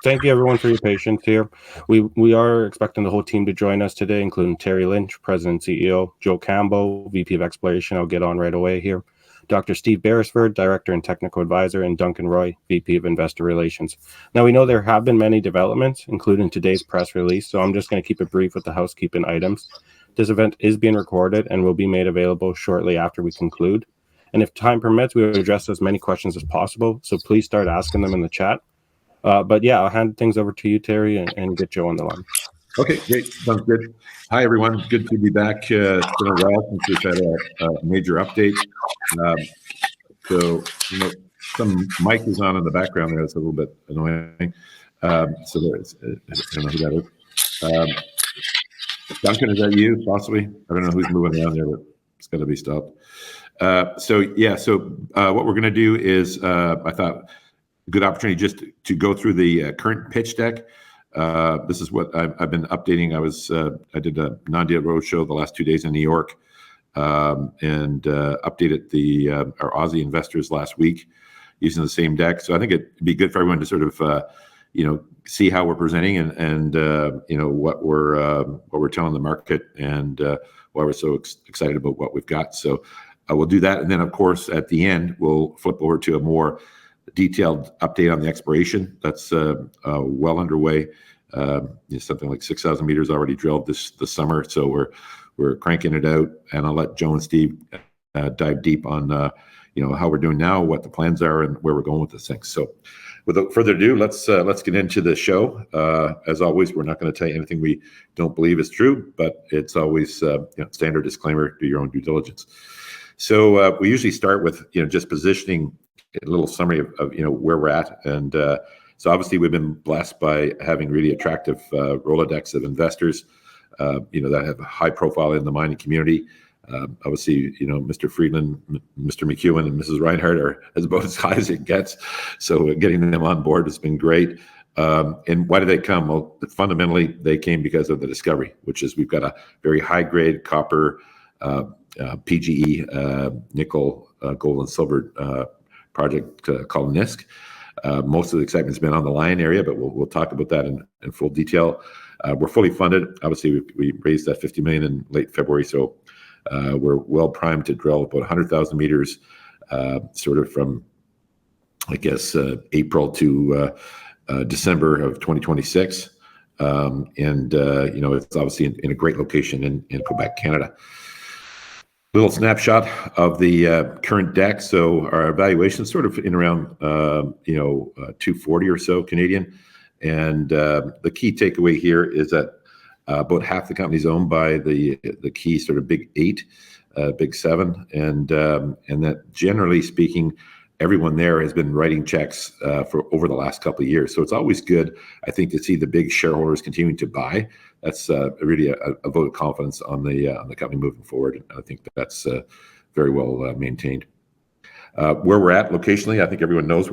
thank you everyone for your patience here. We are expecting the whole team to join us today, including Terry Lynch, President and CEO, Joe Campbell, VP of Exploration. I'll get on right away here. Dr. Steve Beresford, Director and Technical Advisor, and Duncan Roy, VP of Investor Relations. Now, we know there have been many developments, including today's press release, so I'm just going to keep it brief with the housekeeping items. This event is being recorded and will be made available shortly after we conclude. And if time permits, we will address as many questions as possible, so please start asking them in the chat. But yeah, I'll hand things over to you, Terry, and get Joe on the line. Okay, great. Sounds good. Hi, everyone. Good to be back. It's been a while since we've had a major update. So, some mic is on in the background there. It's a little bit annoying. So there's, I don't know who that is. Duncan, is that you, possibly? I don't know who's moving around there, but it's got to be stopped. So what we're going to do is, I thought, good opportunity just to go through the current pitch deck. This is what I've been updating. I did a non-deal roadshow the last 2 days in New York, and updated our Aussie investors last week using the same deck. So I think it'd be good for everyone to sort of see how we're presenting and what we're telling the market and why we're so excited about what we've got. So we'll do that, and then of course at the end we'll flip over to a more detailed update on the exploration. That's well underway. Something like 6,000 meters already drilled this summer. So we're cranking it out, and I'll let Joe and Steve dive deep on how we're doing now, what the plans are, and where we're going with this thing. So without further ado, let's get into the show. As always, we're not going to tell you anything we don't believe is true, but it's always standard disclaimer: do your own due diligence. So we usually start with just positioning, a little summary of where we're at, and so obviously we've been blessed by having really attractive Rolodex of investors that have a high profile in the mining community. Obviously, Mr. Friedland, Mr. McEwen, and Mrs. Reinhardt are about as high as it gets. So getting them on board has been great. And why did they come? Well, fundamentally, they came because of the discovery, which is we've got a very high-grade copper, PGE, nickel, gold, and silver project called NISC. Most of the excitement's been on the Lion area, but we'll talk about that in full detail. We're fully funded. Obviously, we raised that $50 million in late February, so we're well primed to drill about 100,000 meters, sort of from, I guess, April to December of 2026. It's obviously in a great location in Quebec, Canada. Little snapshot of the current deck. So our evaluation is sort of in around 240 or so Canadian, and the key takeaway here is that about half the company is owned by the key sort of big eight, big seven, and that generally speaking, everyone there has been writing checks for over the last couple of years. So it's always good, I think, to see the big shareholders continuing to buy. That's really a vote of confidence on the company moving forward. And I think that's very well maintained. Where we're at locationally, I think everyone knows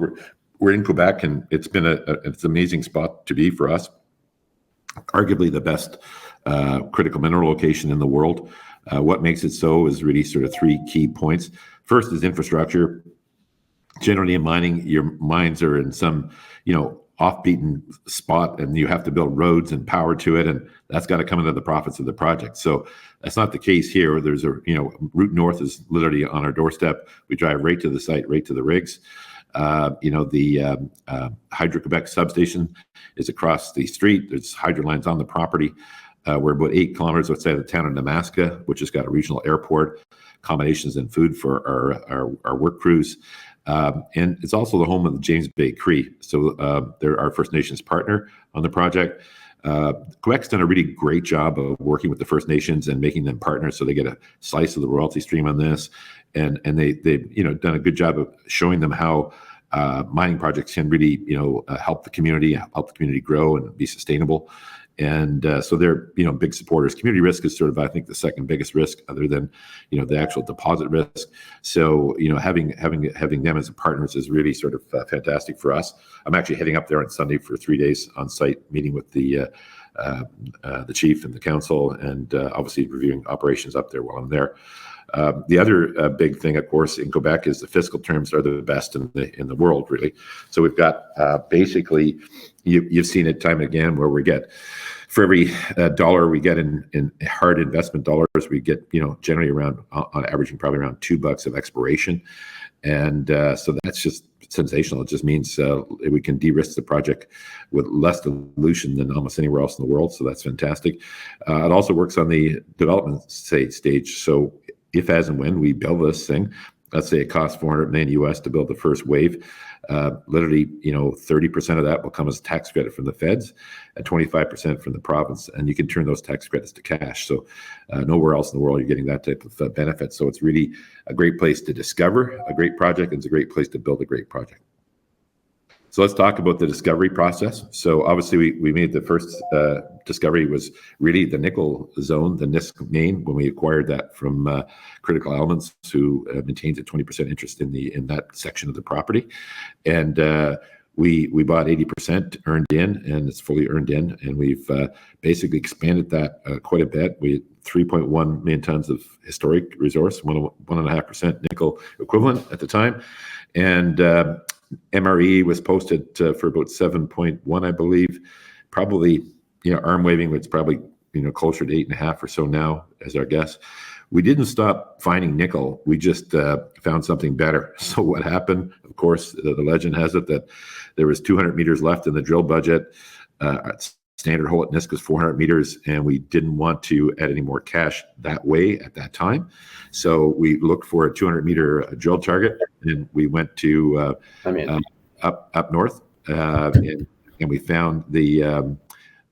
we're in Quebec, and it's been it's an amazing spot to be for us. Arguably the best critical mineral location in the world. What makes it so is really sort of three key points. First is infrastructure. Generally in mining, your mines are in some, off-beaten spot, and you have to build roads and power to it, and that's got to come into the profits of the project. So that's not the case here. There's Route North is literally on our doorstep. We drive right to the site, right to the rigs. The Hydro-Quebec substation is across the street. There's hydro lines on the property. We're about 8 kilometers outside the town of Nemaska, which has got a regional airport, accommodations and food for our work crews. And it's also the home of the James Bay Cree. So they're our First Nations partner on the project. Quebec's done a really great job of working with the First Nations and making them partners, so they get a slice of the royalty stream on this. And they've done a good job of showing them how mining projects can really help the community grow and be sustainable. And so they're big supporters. Community risk is sort of, I think, the second biggest risk, other than the actual deposit risk. So having them as partners is really sort of fantastic for us. I'm actually heading up there on Sunday for 3 days on site, meeting with the chief and the council, and obviously reviewing operations up there while I'm there. The other big thing, of course, in Quebec is the fiscal terms are the best in the world, really. So we've got basically, you've seen it time and again where we get, for every dollar we get in hard investment dollars, we get, generally around, on averaging, probably around $2 of exploration. And so that's just sensational. It just means we can de-risk the project with less dilution than almost anywhere else in the world. So that's fantastic. It also works on the development stage. So if, as and when we build this thing, let's say it costs $400 million US to build the first wave, literally, 30% of that will come as tax credit from the feds and 25% from the province. And you can turn those tax credits to cash. So nowhere else in the world you're getting that type of benefit. So it's really a great place to discover a great project, and it's a great place to build a great project. So let's talk about the discovery process. So obviously we made the first discovery was really the nickel zone, the NISC main, when we acquired that from Critical Elements, who maintains a 20% interest in that section of the property. And we bought 80% earned in, and it's fully earned in. And we've basically expanded that quite a bit. We had 3.1 million tons of historic resource, 1.5% nickel equivalent at the time. And MRE was posted for about 7.1, I believe. Probably, arm waving, it's probably, closer to 8.5 or so now as our guess. We didn't stop finding nickel. We just found something better. So what happened, of course, the legend has it that there was 200 meters left in the drill budget. Standard hole at NISC was 400 meters, and we didn't want to add any more cash that way at that time. So we looked for a 200-meter drill target, and we went to up north, and we found the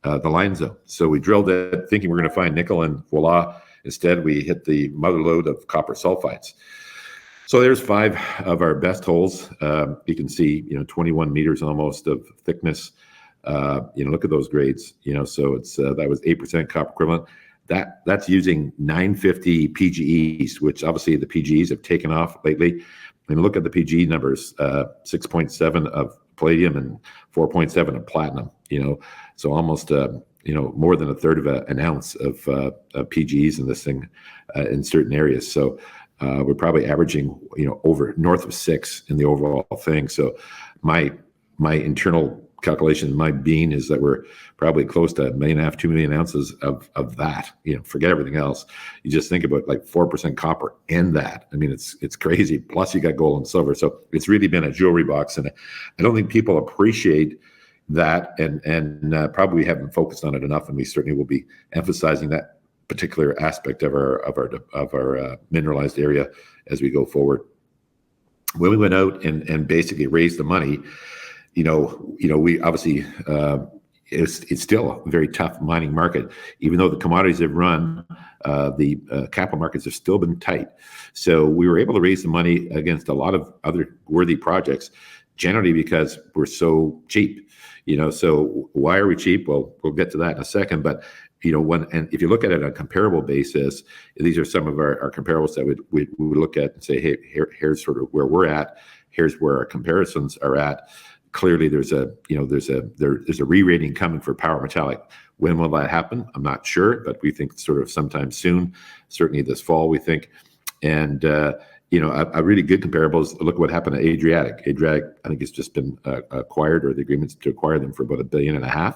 line zone. So we drilled it thinking we're going to find nickel, and voila, instead we hit the mother lode of copper sulfides. So there's 5 of our best holes. You can see, 21 meters almost of thickness. Look at those grades. So it's that was 8% copper equivalent. That's using 950 PGEs, which obviously the PGEs have taken off lately. And look at the PGE numbers: 6.7 of palladium and 4.7 of platinum. So almost more than a third of an ounce of PGEs in this thing in certain areas. So we're probably averaging over north of 6 in the overall thing. So my internal calculation, my bean is that we're probably close to 1.5 million, 2 million ounces of that. Forget everything else. You just think about like 4% copper and that. I mean, it's crazy. Plus you got gold and silver. So it's really been a jewelry box, and I don't think people appreciate that, and probably haven't focused on it enough. And we certainly will be emphasizing that particular aspect of our mineralized area as we go forward. When we went out and basically raised the money, we obviously, it's still a very tough mining market. Even though the commodities have run, the capital markets have still been tight. So we were able to raise the money against a lot of other worthy projects, generally because we're so cheap. So why are we cheap? Well, we'll get to that in a second. But if you look at it on a comparable basis, these are some of our comparables that we look at and say, hey, here's sort of where we're at. Here's where our comparisons are at. Clearly, there's a re-rating coming for Power Metallic. When will that happen? I'm not sure, but we think sort of sometime soon. Certainly this fall, we think. And a really good comparable is look at what happened to Adriatic. Adriatic, I think, has just been acquired, or the agreements to acquire them for about $1.5 billion.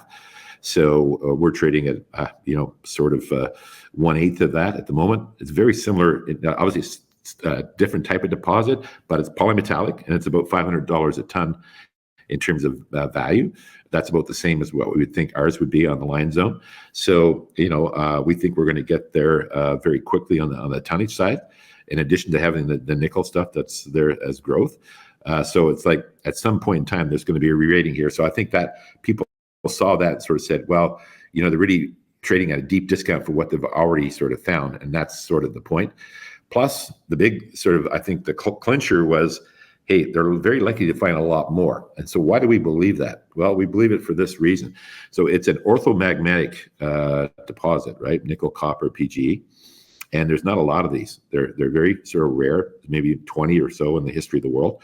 So we're trading at sort of 1/8 of that at the moment. It's very similar. Obviously, it's a different type of deposit, but it's polymetallic, and it's about $500 a ton. In terms of value, that's about the same as what we would think ours would be on the line zone. So, we think we're going to get there very quickly on the tonnage side, in addition to having the nickel stuff that's there as growth. So it's like at some point in time, there's going to be a re-rating here. So I think that people saw that and sort of said, well, they're really trading at a deep discount for what they've already sort of found. And that's sort of the point. Plus, the big sort of, I think the clincher was, hey, they're very likely to find a lot more. And so why do we believe that? Well, we believe it for this reason. So it's an orthomagmatic deposit, right? Nickel, copper, PGE. And there's not a lot of these. They're very sort of rare, maybe 20 or so in the history of the world.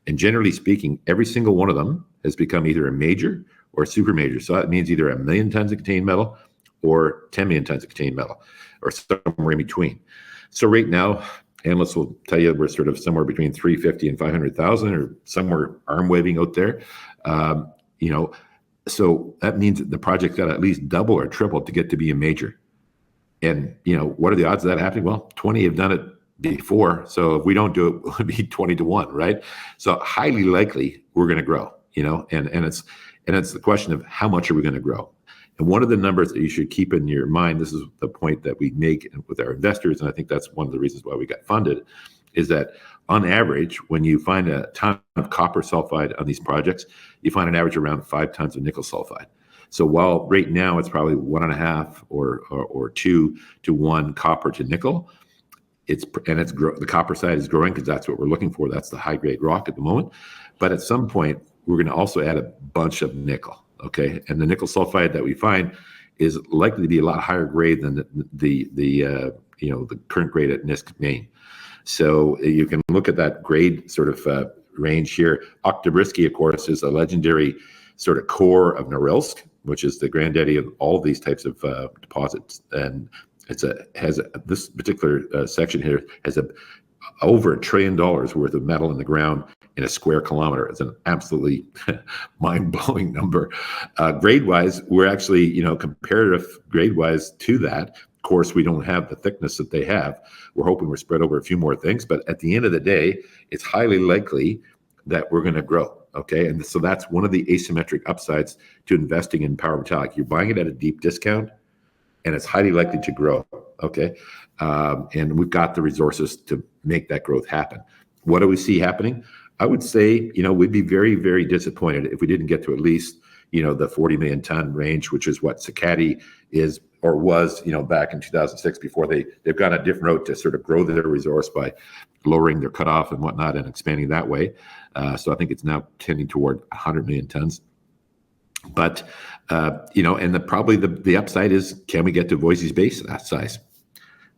And generally speaking, every single one of them has become either a major or a super major. So that means either 1 million tons of contained metal or 10 million tons of contained metal, or somewhere in between. So right now, analysts will tell you we're sort of somewhere between 350 and 500,000, or somewhere arm waving out there. You know, so that means that the project got to at least double or triple to get to be a major. And, what are the odds of that happening? Well, 20 have done it before. So if we don't do it, it'll be 20 to 1, right? So highly likely we're going to grow, and it's the question of how much are we going to grow? And one of the numbers that you should keep in your mind, this is the point that we make with our investors, and I think that's one of the reasons why we got funded, is that on average, when you find a ton of copper sulfide on these projects, you find an average around 5 tons of nickel sulfide. So while right now it's probably 1.5 or 2 to 1 copper to nickel, the copper side is growing because that's what we're looking for. That's the high grade rock at the moment. But at some point, we're going to also add a bunch of nickel. Okay, and the nickel sulfide that we find is likely to be a lot higher grade than the current grade at Nisk Main. So you can look at that grade sort of range here. Oktyabrsky, of course, is a legendary sort of core of Norilsk, which is the granddaddy of all these types of deposits, and this particular section here has over $1 trillion worth of metal in the ground in a square kilometer. It's an absolutely mind-blowing number. Grade-wise, we're actually, comparative grade-wise to that. Of course, we don't have the thickness that they have. We're hoping we're spread over a few more things, but at the end of the day, it's highly likely that we're going to grow. Okay, and so that's one of the asymmetric upsides to investing in power metallic. You're buying it at a deep discount, and it's highly likely to grow. Okay, and we've got the resources to make that growth happen. What do we see happening? I would say, we'd be very, very disappointed if we didn't get to at least, the 40 million ton range, which is what Sakatti is or was, back in 2006 before they've gone a different route to sort of grow their resource by lowering their cutoff and whatnot and expanding that way. So I think it's now tending toward 100 million tons. But, and probably the upside is, can we get to Voisey's Base that size?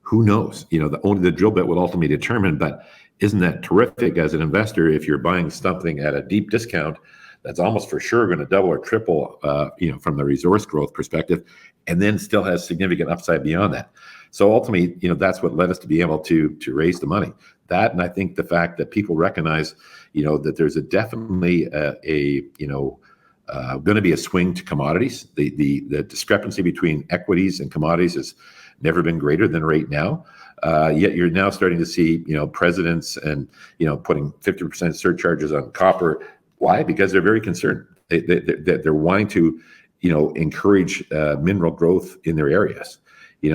Who knows? Only the drill bit will ultimately determine, but isn't that terrific as an investor if you're buying something at a deep discount that's almost for sure going to double or triple, from the resource growth perspective, and then still has significant upside beyond that. So ultimately, that's what led us to be able to raise the money. That, and I think the fact that people recognize, that there's definitely going to be a swing to commodities. The discrepancy between equities and commodities has never been greater than right now. Yet you're now starting to see, presidents and, putting 50% surcharges on copper. Why? Because they're very concerned. They're wanting to, encourage mineral growth in their areas.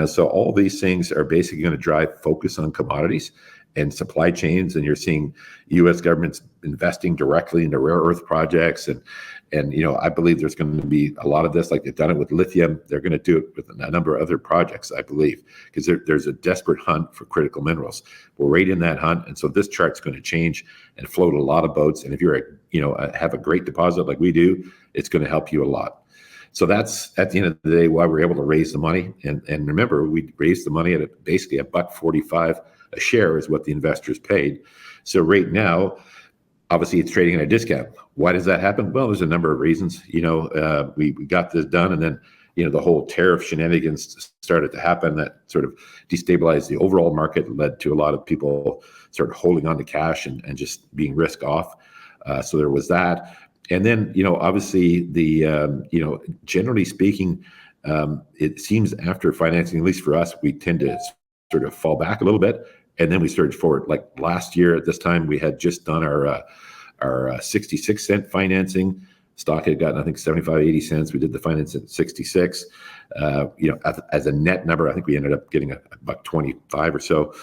So all these things are basically going to drive focus on commodities and supply chains. And you're seeing U.S. governments investing directly into rare earth projects. And I believe there's going to be a lot of this, like they've done it with lithium. They're going to do it with a number of other projects, I believe, because there's a desperate hunt for critical minerals. We're right in that hunt. And so this chart's going to change and float a lot of boats. And if you're have a great deposit like we do, it's going to help you a lot. So that's at the end of the day why we're able to raise the money. And remember, we raised the money at basically $1.45 a share is what the investors paid. So right now, obviously it's trading at a discount. Why does that happen? Well, there's a number of reasons. We got this done, and then the whole tariff shenanigans started to happen that sort of destabilized the overall market, led to a lot of people sort of holding on to cash and just being risk off. So there was that. And then, obviously generally speaking, it seems after financing, at least for us, we tend to sort of fall back a little bit, and then we surge forward. Like last year at this time, we had just done our 66 cent financing. Stock had gotten, I think, 75, 80 cents. We did the finance at 66. As a net number, I think we ended up getting about 25 or so.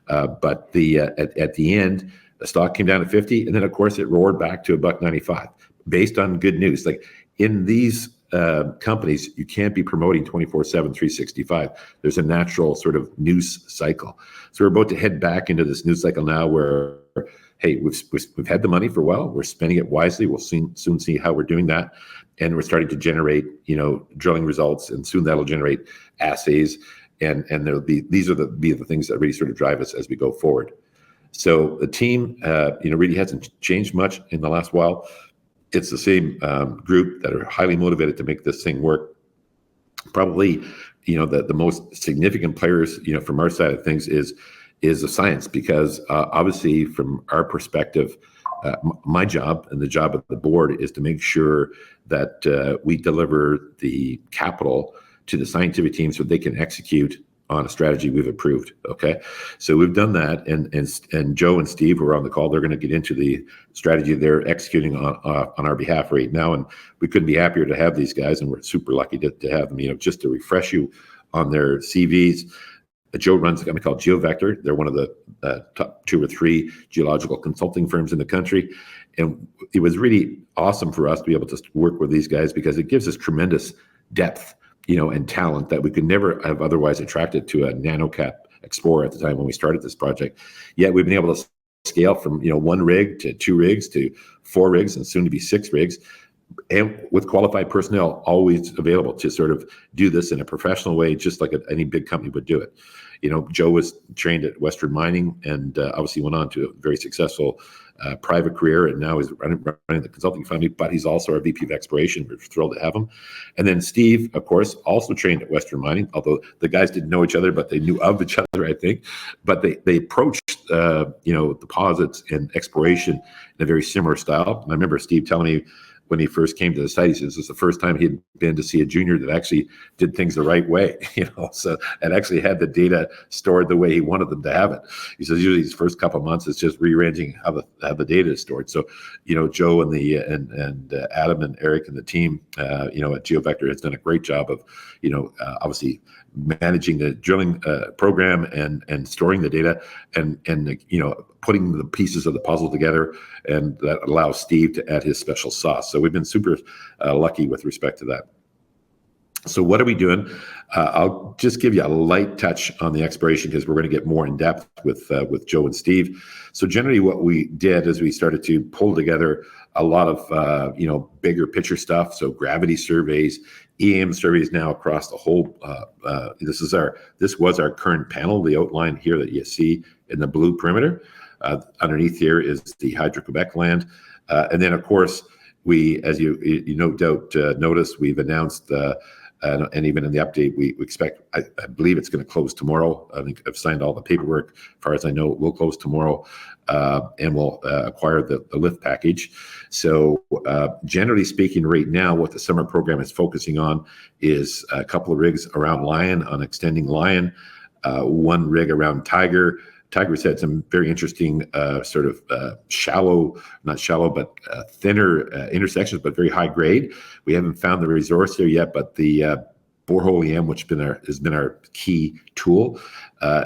But at the end, the stock came down to 50, and then of course it roared back to $1.95 based on good news. Like in these companies, you can't be promoting 24/7, 365. There's a natural sort of news cycle. So we're about to head back into this news cycle now where, hey, we've had the money for a while. We're spending it wisely. We'll soon see how we're doing that. And we're starting to generate, drilling results, and soon that'll generate assays. And these will be the things that really sort of drive us as we go forward. So the team, really hasn't changed much in the last while. It's the same group that are highly motivated to make this thing work. Probably, the most significant players, from our side of things is is a science, because obviously from our perspective, my job and the job of the board is to make sure that we deliver the capital to the scientific team so they can execute on a strategy we've approved. Okay, so we've done that, and Joe and Steve, who are on the call, they're going to get into the strategy they're executing on our behalf right now, and we couldn't be happier to have these guys, and we're super lucky to have them. Just to refresh you on their CVs. Joe runs a company called GeoVector. They're one of the top 2 or 3 geological consulting firms in the country. And it was really awesome for us to be able to work with these guys, because it gives us tremendous depth, and talent that we could never have otherwise attracted to a nanocap explorer at the time when we started this project. Yet we've been able to scale from, 1 rig to 2 rigs to 4 rigs and soon to be 6 rigs. And with qualified personnel always available to sort of do this in a professional way, just like any big company would do it. Joe was trained at Western Mining, and obviously went on to a very successful private career, and now he's running the consulting company, but he's also our VP of exploration. We're thrilled to have him. And then Steve, of course, also trained at Western Mining, although the guys didn't know each other, but they knew of each other, I think. But they approached, deposits and exploration in a very similar style. And I remember Steve telling me, when he first came to the site, he says this was the first time he'd been to see a junior that actually did things the right way, so, and actually had the data stored the way he wanted them to have it. He says usually his first couple of months is just rearranging how the data is stored. So, Joe and Adam and Eric and the team, at GeoVector has done a great job of, obviously managing the drilling program and storing the data and putting the pieces of the puzzle together, and that allows Steve to add his special sauce. So we've been super lucky with respect to that. So what are we doing? I'll just give you a light touch on the exploration, because we're going to get more in depth with Joe and Steve. So generally what we did is we started to pull together a lot of, bigger picture stuff. So gravity surveys, EM surveys now across the whole, this was our current panel, the outline here that you see in the blue perimeter. Underneath here is the Hydro-Quebec land. And then, of course, we, as you no doubt noticed, we've announced, and even in the update, we expect, I believe it's going to close tomorrow. I think I've signed all the paperwork. As far as I know, it will close tomorrow, and we'll acquire the lift package. So generally speaking, right now, what the summer program is focusing on is a couple of rigs around Lion, on extending Lion, 1 rig around Tiger. Tiger's had some very interesting sort of shallow, not shallow, but thinner intersections, but very high grade. We haven't found the resource there yet, but the borehole EM, which has been our key tool,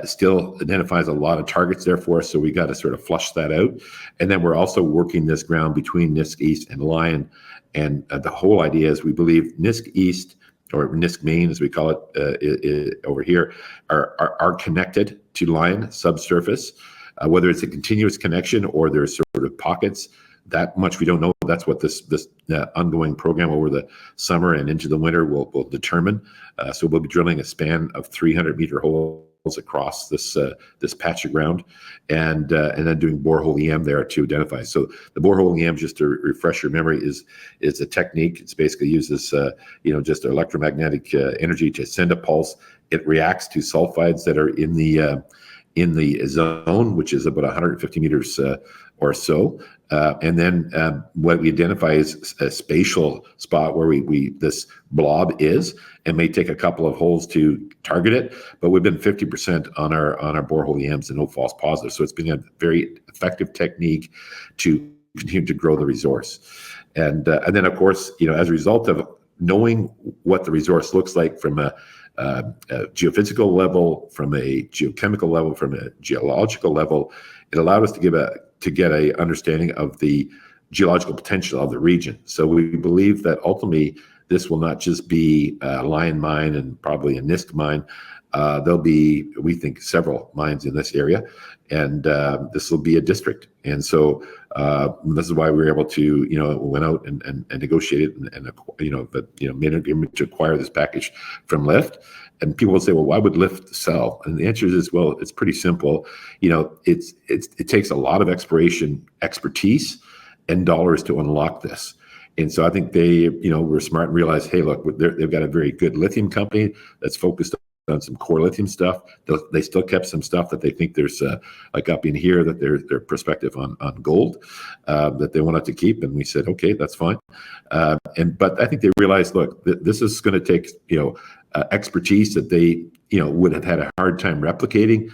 still identifies a lot of targets there for us. So we got to sort of flush that out. And then we're also working this ground between Nisk East and Lion. And the whole idea is we believe Nisk East, or Nisk Main, as we call it over here, are connected to Lion subsurface. Whether it's a continuous connection or there's sort of pockets, that much we don't know. That's what this ongoing program over the summer and into the winter will determine. So we'll be drilling a span of 300-meter holes across this patch of ground, and then doing borehole EM there to identify. So the borehole EM, just to refresh your memory, is a technique. It's basically uses just electromagnetic energy to send a pulse. It reacts to sulfides that are in the zone, which is about 150 meters or so. And then what we identify is a spatial spot where this blob is, and may take a couple of holes to target it. But we've been 50% on our borehole EMs and no false positives. So it's been a very effective technique to continue to grow the resource. And then, of course, as a result of knowing what the resource looks like from a geophysical level, from a geochemical level, from a geological level, it allowed us to get a understanding of the geological potential of the region. So we believe that ultimately this will not just be a Lion mine and probably a Nisk mine. There'll be, we think, several mines in this area, and this will be a district. And so this is why we were able to, went out and negotiated and made an agreement to acquire this package from Lyft. And people will say, well, why would Lyft sell? And the answer is, well, it's pretty simple. It takes a lot of exploration expertise and dollars to unlock this. And so I think they, were smart and realized, hey, look, they've got a very good lithium company that's focused on some core lithium stuff. They still kept some stuff that they think there's like up in here that their perspective on gold that they wanted to keep, and we said okay, that's fine. But I think they realized, look, this is going to take expertise that they would have had a hard time replicating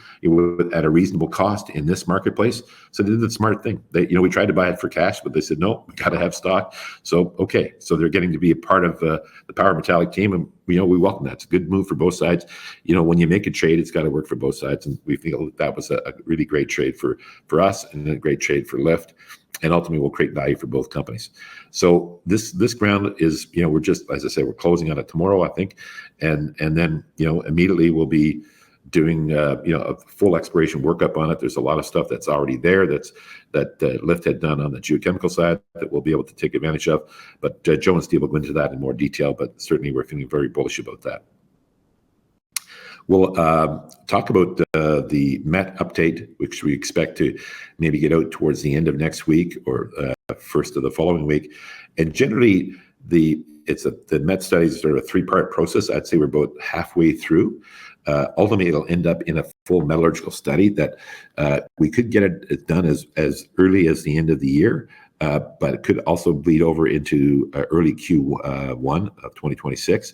at a reasonable cost in this marketplace. So they did the smart thing. We tried to buy it for cash, but they said no, we got to have stock. So okay, so they're getting to be a part of the Power Metallic team, and we welcome that. It's a good move for both sides. When you make a trade, it's got to work for both sides, and we feel that was a really great trade for us and a great trade for Lyft. And ultimately will create value for both companies. So this ground is, we're just, as I say, we're closing on it tomorrow, I think, and then immediately we'll be doing a full exploration workup on it. There's a lot of stuff that's already there that Lyft had done on the geochemical side that we'll be able to take advantage of. But Joe and Steve will go into that in more detail. But certainly we're feeling very bullish about that. We'll talk about the MET update, which we expect to maybe get out towards the end of next week or first of the following week. And generally, the MET studies are sort of a three-part process. I'd say we're about halfway through. Ultimately, it'll end up in a full metallurgical study that we could get it done as early as the end of the year. But it could also bleed over into early Q1 of 2026.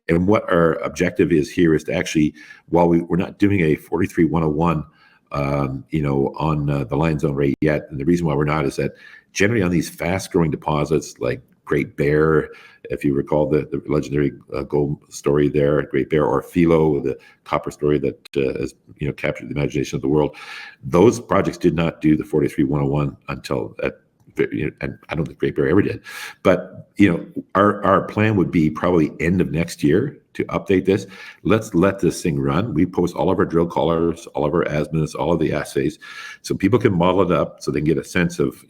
And what our objective is here is to actually, while we're not doing a 43101, on the line zone rate yet, and the reason why we're not is that generally on these fast-growing deposits like Great Bear, if you recall the legendary gold story there, Great Bear, or Philo, the copper story that has captured the imagination of the world, those projects did not do the 43101 until and I don't think Great Bear ever did, but our plan would be probably end of next year to update this. Let's let this thing run. We post all of our drill collars, all of our azimuths, all of the assays, so people can model it up, so they can get a sense of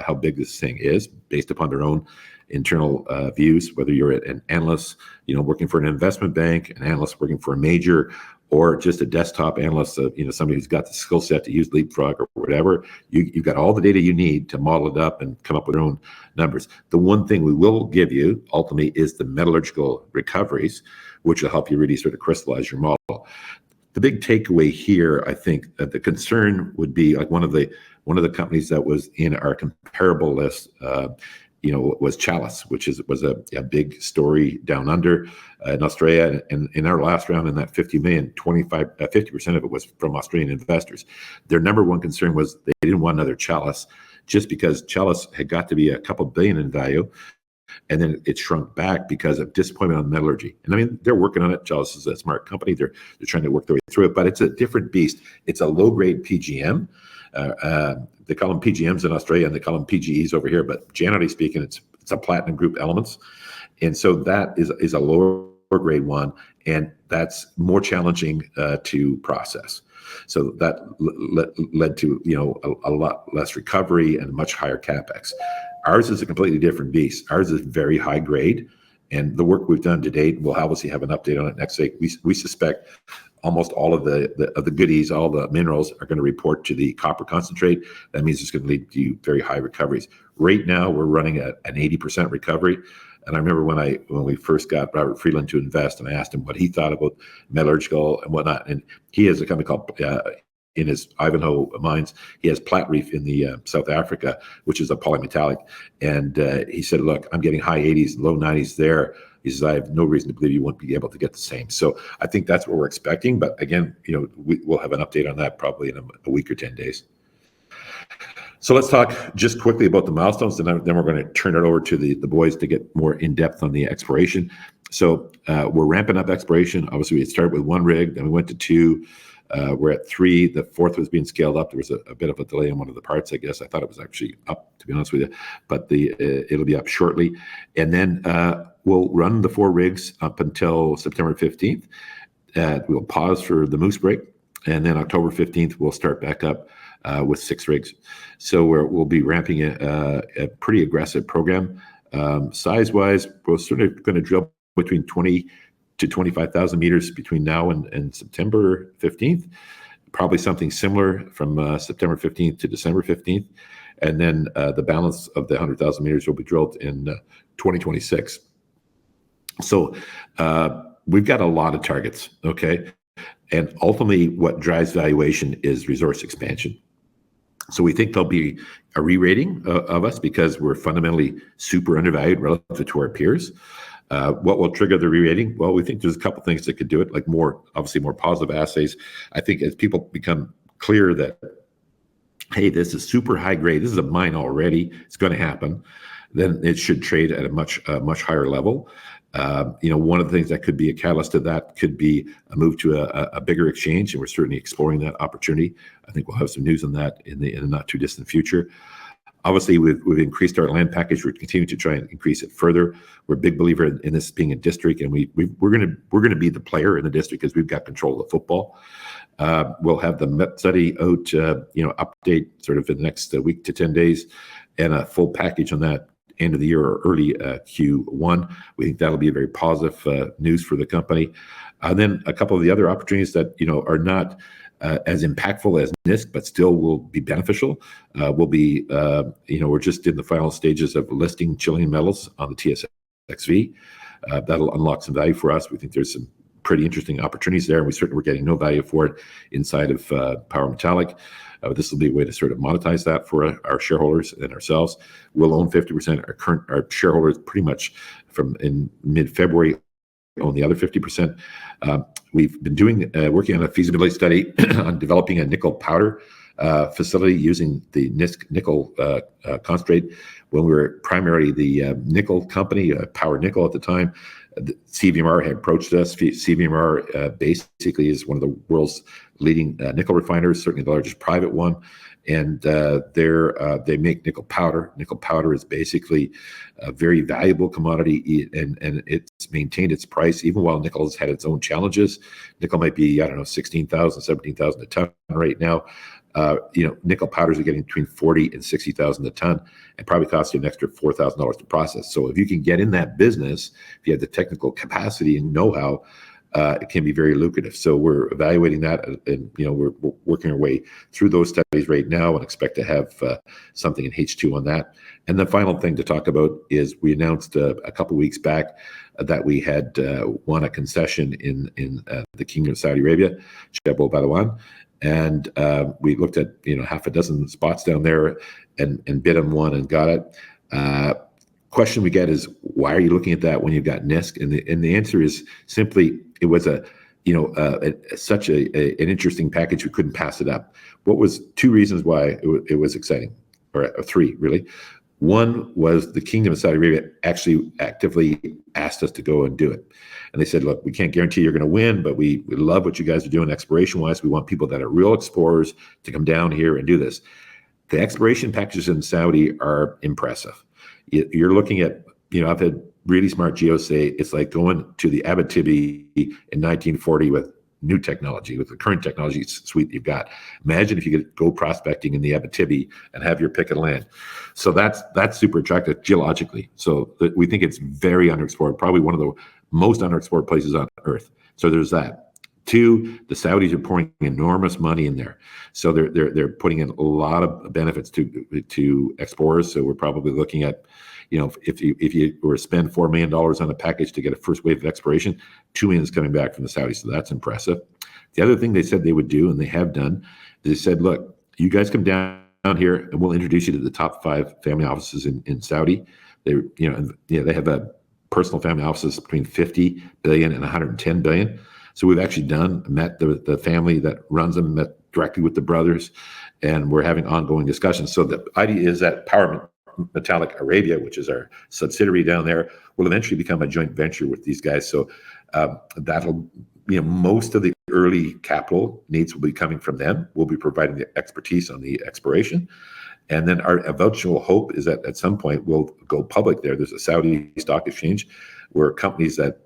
how big this thing is based upon their own internal views. Whether you're an analyst, working for an investment bank, an analyst working for a major, or just a desktop analyst, somebody who's got the skill set to use Leapfrog or whatever, you've got all the data you need to model it up and come up with your own numbers. The one thing we will give you ultimately is the metallurgical recoveries, which will help you really sort of crystallize your model. The big takeaway here, I think, that the concern would be like one of the companies that was in our comparable list, was Chalice, which was a big story down under in Australia. And in our last round, in that 50 million, 50% of it was from Australian investors. Their number one concern was they didn't want another Chalice, just because Chalice had got to be a couple billion in value, and then it shrunk back because of disappointment on metallurgy. And I mean, they're working on it. Chalice is a smart company. They're trying to work their way through it, but it's a different beast. It's a low-grade PGM. They call them PGMs in Australia, and they call them PGEs over here. But generally speaking, it's a platinum group elements, and so that is a lower grade one, and that's more challenging to process. So that led to a lot less recovery and much higher capex. Ours is a completely different beast. Ours is very high grade, and the work we've done to date, we'll obviously have an update on it next week. We suspect almost all of the goodies, all the minerals are going to report to the copper concentrate. That means it's going to lead to very high recoveries. Right now, we're running at an 80% recovery. And I remember when we first got Robert Freeland to invest, and I asked him what he thought about metallurgical and whatnot. And he has a company called, in his Ivanhoe mines, he has Platreef in the South Africa, which is a polymetallic. And he said, look, I'm getting high 80s, low 90s there. He says, I have no reason to believe you won't be able to get the same. So I think that's what we're expecting. But again, we'll have an update on that probably in a week or 10 days. So let's talk just quickly about the milestones, and then we're going to turn it over to the boys to get more in depth on the exploration. So we're ramping up exploration. Obviously, we started with 1 rig, then we went to 2. We're at 3. The 4th was being scaled up. There was a bit of a delay on one of the parts, I guess. I thought it was actually up, to be honest with you, but it'll be up shortly. And then we'll run the 4 rigs up until September 15th. We'll pause for the moose break, and then October 15th, we'll start back up with 6 rigs. So we'll be ramping a pretty aggressive program. Size-wise, we're sort of going to drill between 20 to 25,000 meters between now and September 15th. Probably something similar from September 15th to December 15th. And then the balance of the 100,000 meters will be drilled in 2026. So we've got a lot of targets, okay? And ultimately, what drives valuation is resource expansion. So we think there'll be a re-rating of us because we're fundamentally super undervalued relative to our peers. What will trigger the re-rating? Well, we think there's a couple things that could do it, like obviously more positive assays. I think as people become clear that, hey, this is super high grade, this is a mine already, it's going to happen, then it should trade at a much higher level. One of the things that could be a catalyst to that could be a move to a bigger exchange, and we're certainly exploring that opportunity. I think we'll have some news on that in the not too distant future. Obviously, we've increased our land package. We're continuing to try and increase it further. We're a big believer in this being a district, and we're going to be the player in the district because we've got control of the football. We'll have the Met study out, update sort of in the next week to 10 days, and a full package on that end of the year or early Q1. We think that'll be a very positive news for the company. And then a couple of the other opportunities that are not as impactful as NISC, but still will be beneficial. Will be we're just in the final stages of listing Chilean metals on the TSXV. That'll unlock some value for us. We think there's some pretty interesting opportunities there, and we certainly were getting no value for it inside of Power Metallic. This will be a way to sort of monetize that for our shareholders and ourselves. We'll own 50%. Our shareholders pretty much from in mid-February own the other 50%. We've been working on a feasibility study on developing a nickel powder facility using the NISC nickel concentrate. When we were primarily the nickel company, Power Nickel at the time, CVMR had approached us. CVMR basically is one of the world's leading nickel refiners, certainly the largest private one, and they make nickel powder. Nickel powder is basically a very valuable commodity, and it's maintained its price even while nickel has had its own challenges. Nickel might be, I don't know, 16,000, 17,000 a ton right now. Nickel powders are getting between 40 and 60,000 a ton, and probably cost you an extra $4,000 to process. So if you can get in that business, if you have the technical capacity and know-how, it can be very lucrative. So we're evaluating that, and we're working our way through those studies right now, and expect to have something in H2 on that. And the final thing to talk about is we announced a couple of weeks back that we had won a concession in the Kingdom of Saudi Arabia, Jebel Balawan. And we looked at half a dozen spots down there and bid on one and got it. Question we get is, why are you looking at that when you've got NISC? And the answer is simply, it was such an interesting package, we couldn't pass it up. What was two reasons why it was exciting, or three really. One was the Kingdom of Saudi Arabia actually actively asked us to go and do it. And they said, look, we can't guarantee you're going to win, but we love what you guys are doing exploration-wise. We want people that are real explorers to come down here and do this. The exploration packages in Saudi are impressive. You're looking at, I've had really smart geos say it's like going to the Abitibi in 1940 with new technology, with the current technology suite you've got. Imagine if you could go prospecting in the Abitibi and have your pick of land. So that's super attractive geologically. So we think it's very underexplored, probably one of the most underexplored places on Earth. So there's that. Two, the Saudis are pouring enormous money in there, so they're putting in a lot of benefits to explorers. So we're probably looking at, if you were to spend $4 million on a package to get a first wave of exploration, $2 million is coming back from the Saudis. So that's impressive. The other thing they said they would do, and they have done, is they said, look, you guys come down here and we'll introduce you to the top 5 family offices in Saudi. They have a personal family offices between 50 billion and 110 billion. So we've actually met the family that runs them, met directly with the brothers, and we're having ongoing discussions. So the idea is that Power Metallic Arabia, which is our subsidiary down there, will eventually become a joint venture with these guys. So that'll, most of the early capital needs will be coming from them. We'll be providing the expertise on the exploration. And then our eventual hope is that at some point we'll go public there. There's a Saudi stock exchange where companies that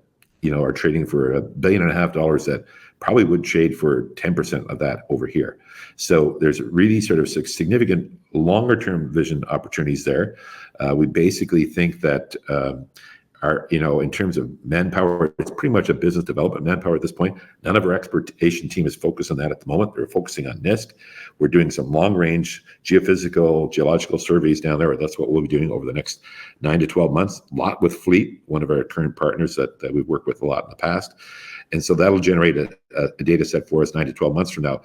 are trading for $1.5 billion that probably would trade for 10% of that over here. So there's really sort of significant longer term vision opportunities there. We basically think that our, in terms of manpower, it's pretty much a business development manpower at this point. None of our exploitation team is focused on that at the moment. They're focusing on NIST. We're doing some long range geological surveys down there. That's what we'll be doing over the next 9 to 12 months. A lot with Fleet, one of our current partners that we've worked with a lot in the past. And so that'll generate a data set for us 9 to 12 months from now.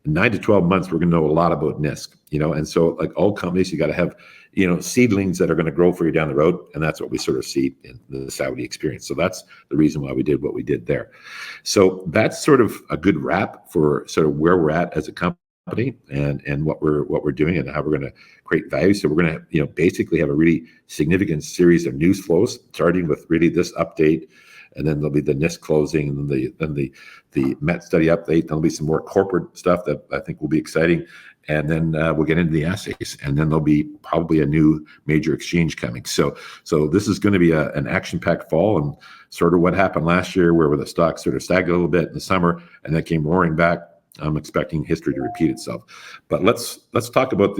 In 9 to 12 months, we're going to know a lot about NISC, and so like all companies, you got to have, seedlings that are going to grow for you down the road. And that's what we sort of see in the Saudi experience. So that's the reason why we did what we did there. So that's sort of a good wrap for sort of where we're at as a company and what we're doing and how we're going to create value. So we're going to, basically have a really significant series of news flows, starting with really this update. And then there'll be the NIST closing, and then the Met study update. There'll be some more corporate stuff that I think will be exciting, and then we'll get into the assays, and then there'll be probably a new major exchange coming. So this is going to be an action-packed fall, and sort of what happened last year, where the stock sort of stagnated a little bit in the summer, and then came roaring back. I'm expecting history to repeat itself. But let's talk about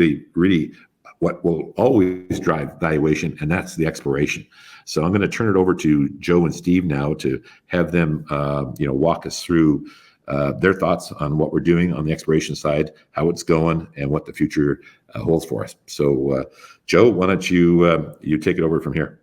what will always drive valuation, and that's the exploration. So I'm going to turn it over to Joe and Steve now to have them, walk us through their thoughts on what we're doing on the exploration side, how it's going, and what the future holds for us. So, Joe, why don't you take it over from here?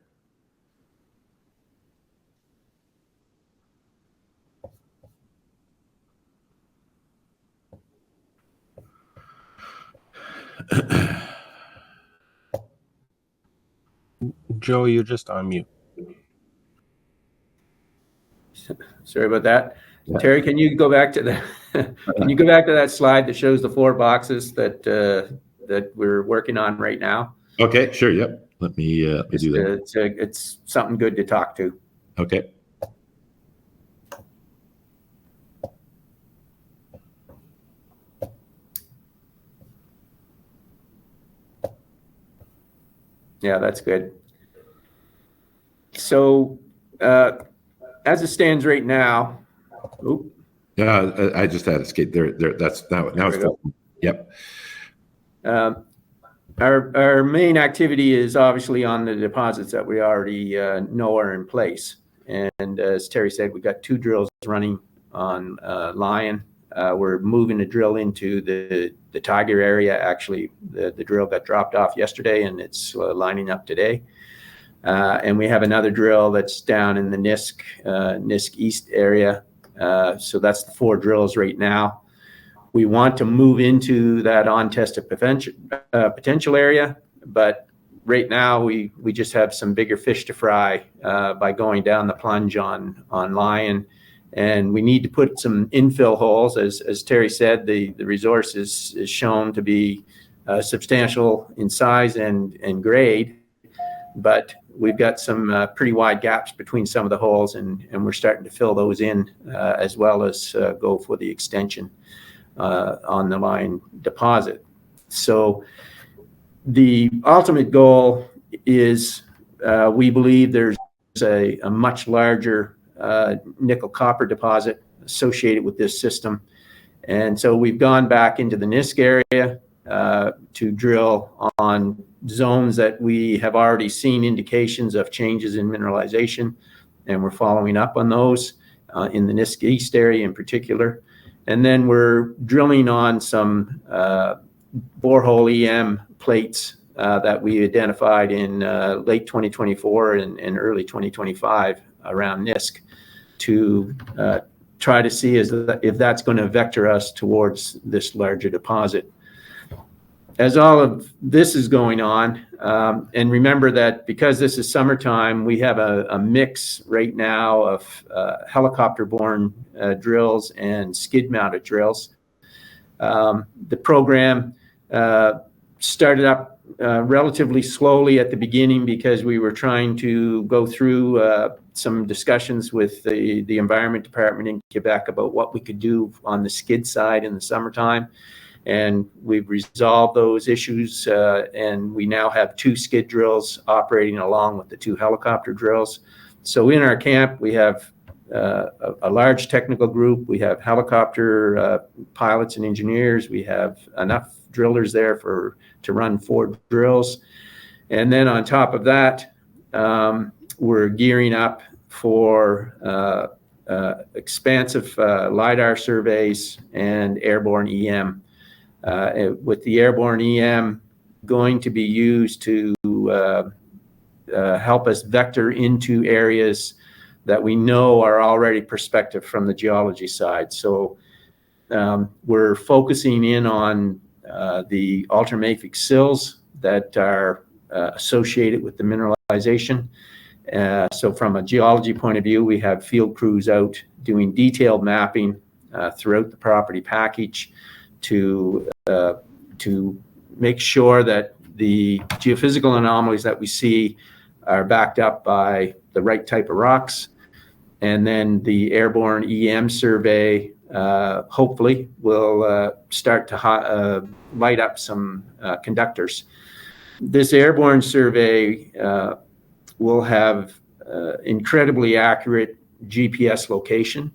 Joe, you're just on mute. Sorry about that. Yeah. Terry, can you go back to that slide that shows the 4 boxes that we're working on right now? Okay, sure. Yep. Let me do that. It's something good to talk to. Okay. Yeah, that's good. So, as it stands right now, Yeah, I just had escaped there. That's now it's full. Yep. Our main activity is obviously on the deposits that we already know are in place. And as Terry said, we got 2 drills running on Lion. We're moving a drill into the Tiger area. Actually, the drill got dropped off yesterday, and it's lining up today. And we have another drill that's down in the NISC East area. So that's the 4 drills right now. We want to move into that on-tested potential area, but right now we just have some bigger fish to fry by going down the plunge on Lion. And we need to put some infill holes. As Terry said, the resource is shown to be substantial in size and grade, but we've got some pretty wide gaps between some of the holes, and we're starting to fill those in as well as go for the extension on the Lion deposit. So the ultimate goal is we believe there's a much larger nickel copper deposit associated with this system. And so we've gone back into the NISC area to drill on zones that we have already seen indications of changes in mineralization, and we're following up on those in the NISC East area in particular. And then we're drilling on some borehole EM plates that we identified in late 2024 and early 2025 around NISC to try to see if that's going to vector us towards this larger deposit. As all of this is going on, and remember that because this is summertime, we have a mix right now of helicopter-borne drills and skid-mounted drills. The program started up relatively slowly at the beginning because we were trying to go through some discussions with the Environment Department in Quebec about what we could do on the skid side in the summertime. And we've resolved those issues, and we now have 2 skid drills operating along with the 2 helicopter drills. So in our camp, we have a large technical group. We have helicopter pilots and engineers. We have enough drillers there to run 4 drills. And then on top of that, we're gearing up for expansive LiDAR surveys and airborne EM. With the airborne EM going to be used to help us vector into areas that we know are already prospective from the geology side. So we're focusing in on the ultramafic sills that are associated with the mineralization. So from a geology point of view, we have field crews out doing detailed mapping throughout the property package to make sure that the geophysical anomalies that we see are backed up by the right type of rocks. And then the airborne EM survey hopefully will start to light up some conductors. This airborne survey will have incredibly accurate GPS location.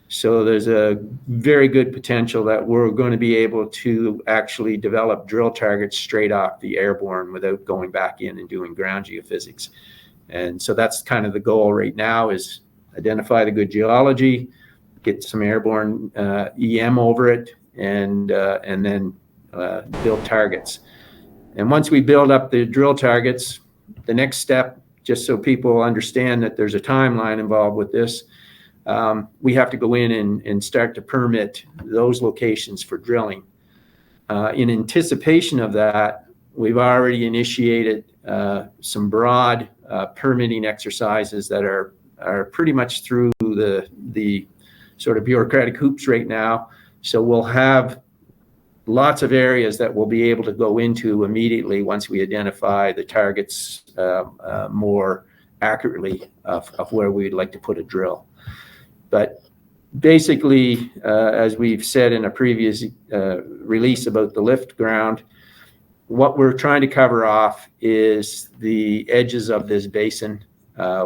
So there's a very good potential that we're going to be able to actually develop drill targets straight off the airborne without going back in and doing ground geophysics. And so that's kind of the goal right now, is identify the good geology, get some airborne EM over it, and then build targets. And once we build up the drill targets, the next step, just so people understand that there's a timeline involved with this, we have to go in and start to permit those locations for drilling. In anticipation of that, we've already initiated some broad permitting exercises that are pretty much through the sort of bureaucratic hoops right now. So we'll have lots of areas that we'll be able to go into immediately once we identify the targets more accurately of where we'd like to put a drill. But basically, as we've said in a previous release about the lift ground, what we're trying to cover off is the edges of this basin.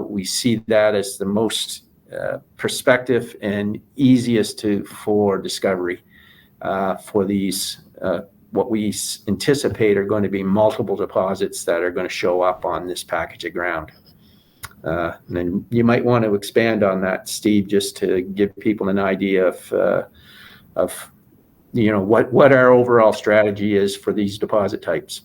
We see that as the most prospective and easiest for discovery for these, what we anticipate are going to be multiple deposits that are going to show up on this package of ground. And then you might want to expand on that, Steve, just to give people an idea of what our overall strategy is for these deposit types.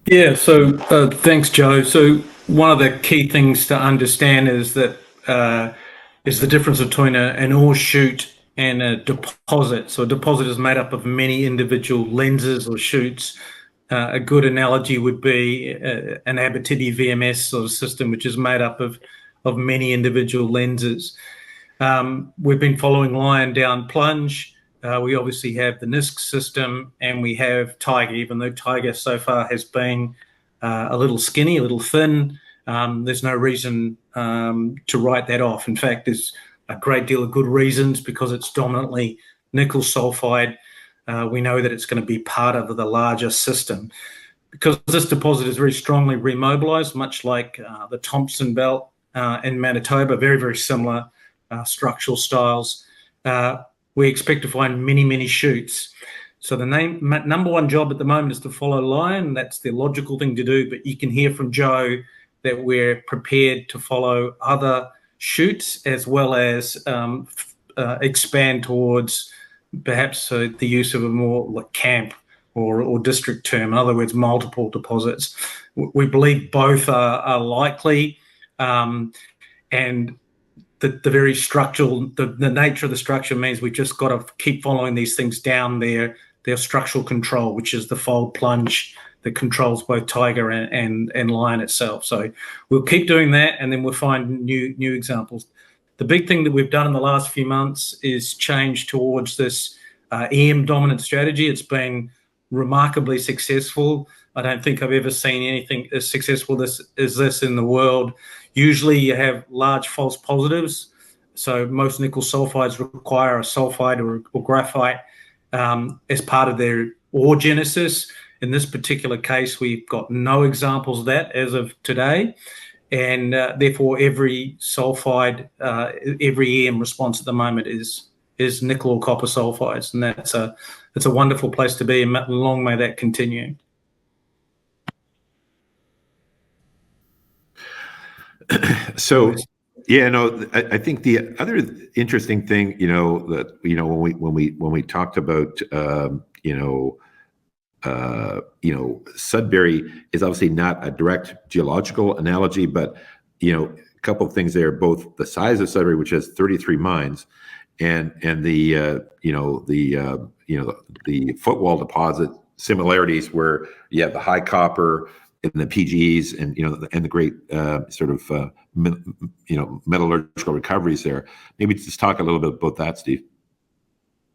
Yeah, so thanks, Joe. So one of the key things to understand is that is the difference between an ore shoot and a deposit. So a deposit is made up of many individual lenses or shoots. A good analogy would be an Abitibi VMS sort of system, which is made up of many individual lenses. We've been following Lion down plunge. We obviously have the NISC system, and we have Tiger, even though Tiger so far has been a little skinny, a little thin. There's no reason to write that off. In fact, there's a great deal of good reasons, because it's dominantly nickel sulfide. We know that it's going to be part of the larger system. Because this deposit is very strongly remobilized, much like the Thompson Belt in Manitoba, very, very similar structural styles. We expect to find many, many shoots. So the number one job at the moment is to follow Lion. That's the logical thing to do, but you can hear from Joe that we're prepared to follow other shoots, as well as expand towards perhaps the use of a more like camp or district term, in other words, multiple deposits. We believe both are likely, and the very structural, the nature of the structure means we just got to keep following these things down their structural control, which is the fold plunge that controls both Tiger and Lion itself. So we'll keep doing that, and then we'll find new examples. The big thing that we've done in the last few months is change towards this EM dominant strategy. It's been remarkably successful. I don't think I've ever seen anything as successful as this in the world. Usually you have large false positives. So most nickel sulfides require a sulfide or graphite as part of their ore genesis. In this particular case, we've got no examples of that as of today. And therefore, every sulfide, every EM response at the moment is nickel or copper sulfides. And that's a wonderful place to be, and long may that continue. So, yeah, no, I think the other interesting thing, that when we talked about, Sudbury is obviously not a direct geological analogy, but a couple of things there. Both the size of Sudbury, which has 33 mines, and the the footwall deposit similarities, where you have the high copper and the PGEs, and and the great metallurgical recoveries there. Maybe just talk a little bit about that, Steve.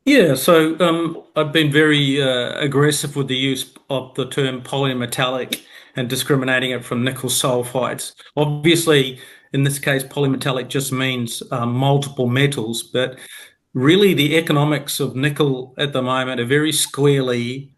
Yeah, so I've been very aggressive with the use of the term polymetallic and discriminating it from nickel sulfides. Obviously, in this case, polymetallic just means multiple metals, but really the economics of nickel at the moment are very squarely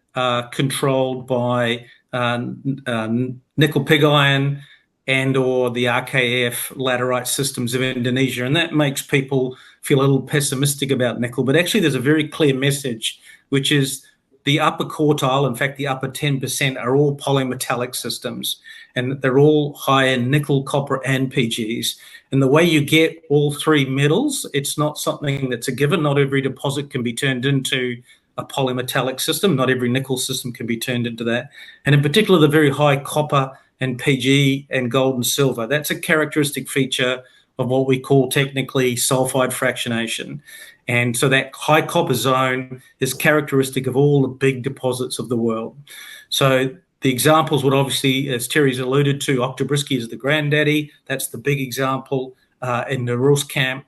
controlled by nickel pig iron and or the RKF laterite systems of Indonesia. And that makes people feel a little pessimistic about nickel. But actually, there's a very clear message, which is the upper quartile, in fact, the upper 10% are all polymetallic systems. And they're all high in nickel, copper, and PGs. And the way you get all three metals, it's not something that's a given. Not every deposit can be turned into a polymetallic system. Not every nickel system can be turned into that. And in particular, the very high copper and PG and gold and silver. That's a characteristic feature of what we call technically sulfide fractionation. And so that high copper zone is characteristic of all the big deposits of the world. So the examples would obviously, as Terry's alluded to, Oktyabrsky is the granddaddy. That's the big example in the Rus camp.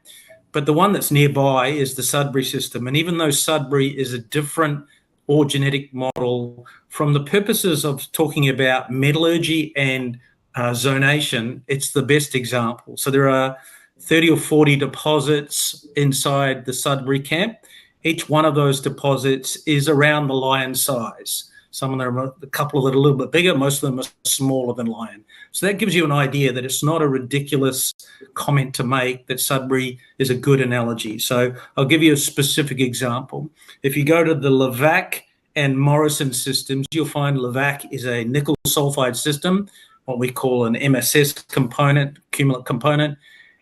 But the one that's nearby is the Sudbury system. And even though Sudbury is a different ore genetic model, from the purposes of talking about metallurgy and zonation, it's the best example. So there are 30 or 40 deposits inside the Sudbury camp. Each one of those deposits is around the Lion size. Some of them are a couple of them are a little bit bigger. Most of them are smaller than Lion. So that gives you an idea that it's not a ridiculous comment to make that Sudbury is a good analogy. So I'll give you a specific example. If you go to the Levack and Morrison systems, you'll find Levack is a nickel sulfide system, what we call an MSS component, cumulate component,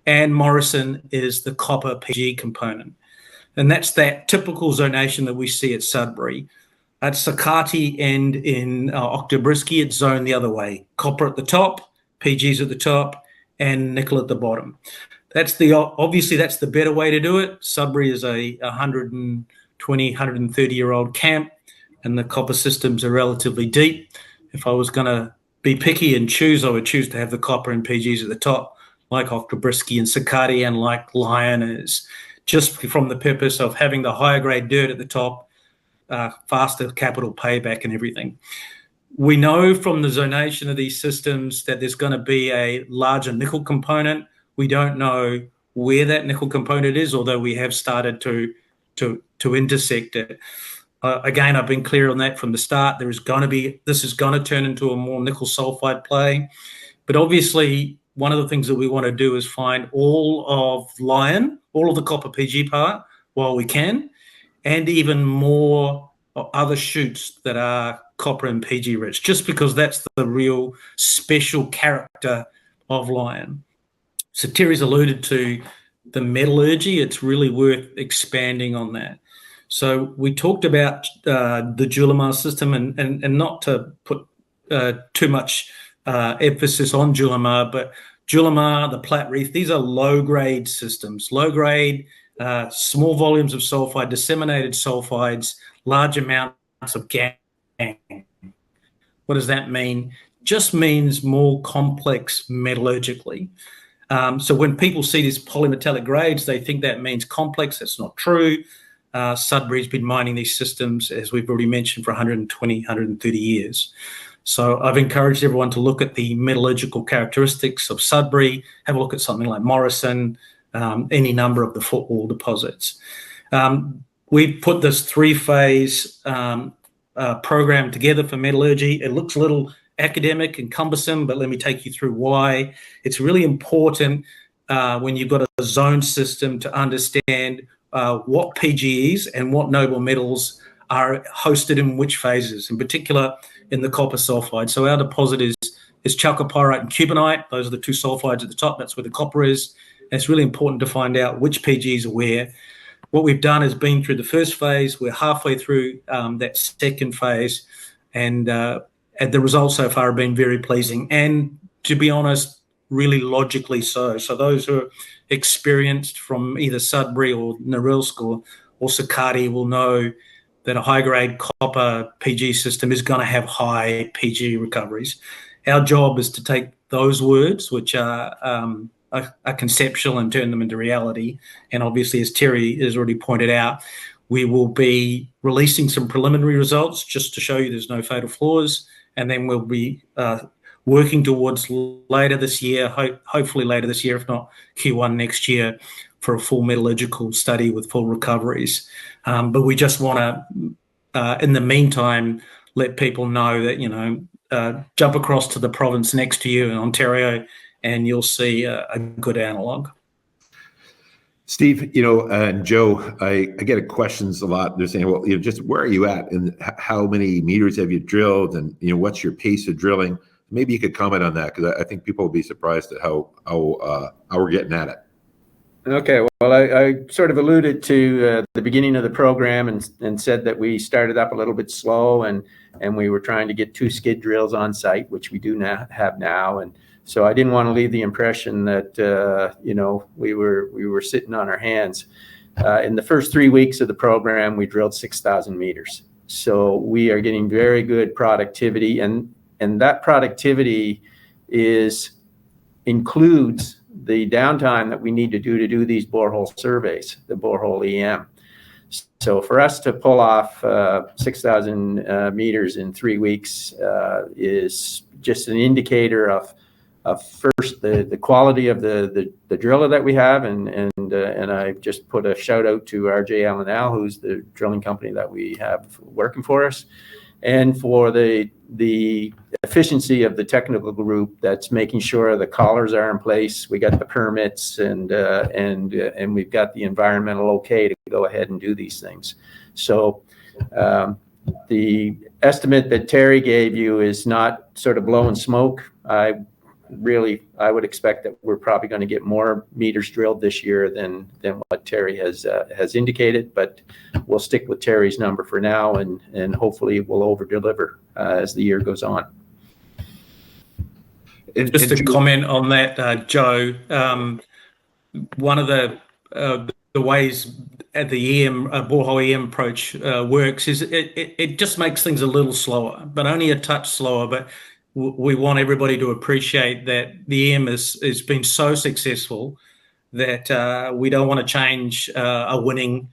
and Morrison is the copper PG component. And that's that typical zonation that we see at Sudbury. At Sakati and in Oktyabrsky, it's zoned the other way. Copper at the top, PGs at the top, and nickel at the bottom. Obviously that's the better way to do it. Sudbury is a 120, 130-year-old camp, and the copper systems are relatively deep. If I was going to be picky and choose, I would choose to have the copper and PGs at the top, like Oktyabrsky and Sakati and like Lion is, just from the purpose of having the higher grade dirt at the top, faster capital payback and everything. We know from the zonation of these systems that there's going to be a larger nickel component. We don't know where that nickel component is, although we have started to intersect it. Again, I've been clear on that from the start. This is going to turn into a more nickel sulfide play. But obviously, one of the things that we want to do is find all of Lion, all of the copper PG part while we can, and even more other shoots that are copper and PG rich, just because that's the real special character of Lion. So Terry's alluded to the metallurgy. It's really worth expanding on that. So we talked about the Julimar system, and not to put too much emphasis on Julimar, but Julimar, the Platte Reef, these are low-grade systems, low-grade, small volumes of sulfide, disseminated sulfides, large amounts of gangue. What does that mean? Just means more complex metallurgically. So when people see these polymetallic grades, they think that means complex. That's not true. Sudbury's been mining these systems, as we've already mentioned, for 120, 130 years. So I've encouraged everyone to look at the metallurgical characteristics of Sudbury, have a look at something like Morrison, any number of the footwall deposits. We've put this three-phase program together for metallurgy. It looks a little academic and cumbersome, but let me take you through why. It's really important when you've got a zone system to understand what PGEs and what noble metals are hosted in which phases, in particular in the copper sulfide. So our deposit is is chalcopyrite and cubonite. Those are the two sulfides at the top. That's where the copper is. And it's really important to find out which PGs are where. What we've done is been through the first phase. We're halfway through that second phase, and the results so far have been very pleasing. And to be honest, really logically so. So those who are experienced from either Sudbury or Norilsk or Sakatti will know that a high-grade copper PG system is going to have high PG recoveries. Our job is to take those words, which are conceptual, and turn them into reality. And obviously, as Terry has already pointed out, we will be releasing some preliminary results just to show you there's no fatal flaws, and then we'll be working towards later this year, hopefully later this year, if not Q1 next year, for a full metallurgical study with full recoveries. But we just want to, in the meantime, let people know that, jump across to the province next to you in Ontario, and you'll see a good analog. Steve, and Joe, I get questions a lot. They're saying, well, just where are you at, and how many meters have you drilled, and what's your pace of drilling? Maybe you could comment on that, because I think people will be surprised at how we're getting at it. Okay, well, I sort of alluded to the beginning of the program and said that we started up a little bit slow, and we were trying to get 2 skid drills on site, which we do have now. And so I didn't want to leave the impression that, we were sitting on our hands. In the first 3 weeks of the program, we drilled 6,000 meters. So we are getting very good productivity, and that productivity includes the downtime that we need to do these borehole surveys, the borehole EM. So for us to pull off 6,000 meters in 3 weeks is just an indicator of first the quality of the driller that we have, and I just put a shout out to RJ L&L, who's the drilling company that we have working for us, and for the efficiency of the technical group that's making sure the collars are in place. We got the permits, and we've got the environmental okay to go ahead and do these things. So the estimate that Terry gave you is not sort of blowing smoke. I would expect that we're probably going to get more meters drilled this year than what Terry has indicated, but we'll stick with Terry's number for now, and hopefully we'll over deliver as the year goes on. Just to comment on that, Joe, one of the ways the borehole EM approach works is it just makes things a little slower, but only a touch slower. But we want everybody to appreciate that the EM has been so successful that we don't want to change a winning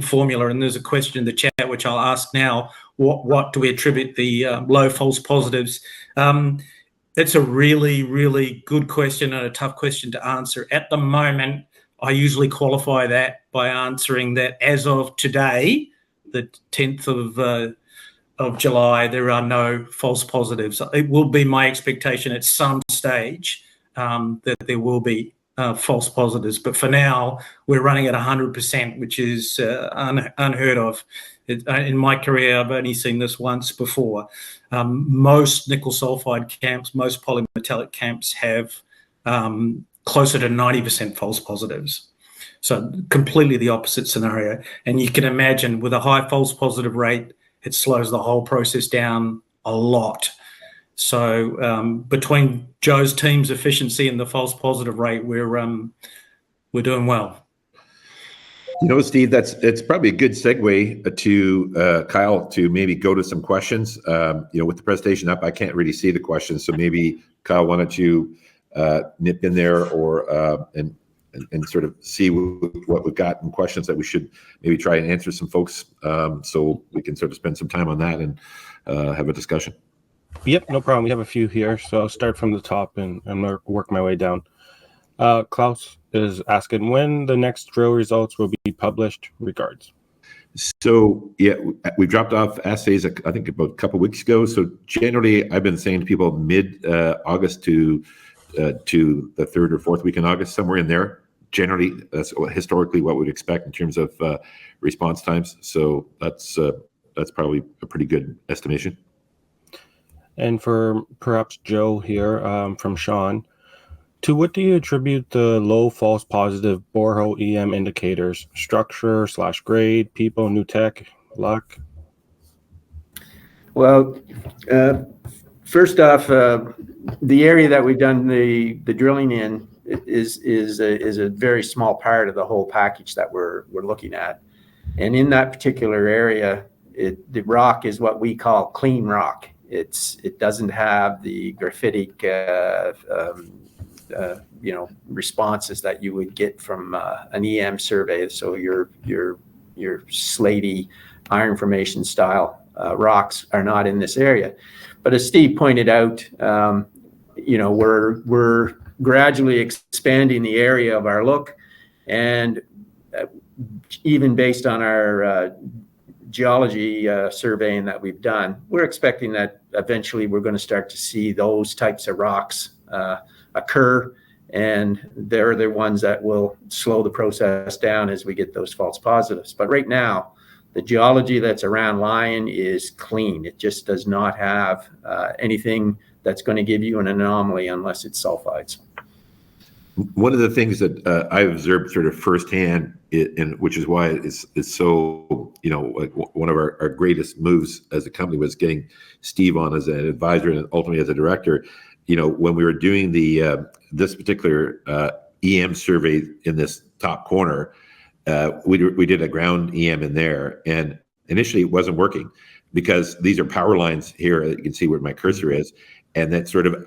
formula. And there's a question in the chat which I'll ask now: what do we attribute the low false positives? It's a really, really good question and a tough question to answer. At the moment, I usually qualify that by answering that as of today, the 10th of July, there are no false positives. It will be my expectation at some stage that there will be false positives. But for now, we're running at 100%, which is unheard of. In my career, I've only seen this once before. Most nickel sulfide camps, most polymetallic camps have closer to 90% false positives. So completely the opposite scenario. And you can imagine with a high false positive rate, it slows the whole process down a lot. So between Joe's team's efficiency and the false positive rate, we're doing well. Steve, it's probably a good segue to Kyle to maybe go to some questions. With the presentation up, I can't really see the questions, so maybe Kyle, why don't you nip in there or and sort of see what we've got and questions that we should maybe try and answer some folks, so we can sort of spend some time on that and have a discussion. Yep, no problem. We have a few here, so I'll start from the top and work my way down. Klaus is asking when the next drill results will be published. Regards. So yeah, we dropped off assays I think about a couple of weeks ago. So generally, I've been saying to people mid August to the 3rd or 4th week in August, somewhere in there. Generally, that's historically what we'd expect in terms of response times. So that's probably a pretty good estimation. And for perhaps Joe here, from Sean, to what do you attribute the low false positive borehole EM indicators? Structure / grade, people, new tech, luck? Well, first off, the area that we've done the drilling in is a very small part of the whole package that we're looking at. And in that particular area, the rock is what we call clean rock. It doesn't have the graphitic responses that you would get from an EM survey. So your slaty iron formation style rocks are not in this area. But as Steve pointed out, we're gradually expanding the area of our look, and even based on our geology surveying that we've done, we're expecting that eventually we're going to start to see those types of rocks occur, and they're the ones that will slow the process down as we get those false positives. But right now, the geology that's around Lion is clean. It just does not have anything that's going to give you an anomaly unless it's sulfides. One of the things that I've observed sort of firsthand, and which is why it's so, like one of our greatest moves as a company was getting Steve on as an advisor and ultimately as a director. When we were doing the this particular EM survey in this top corner, we did a ground EM in there, and initially it wasn't working because these are power lines here. You can see where my cursor is, and that sort of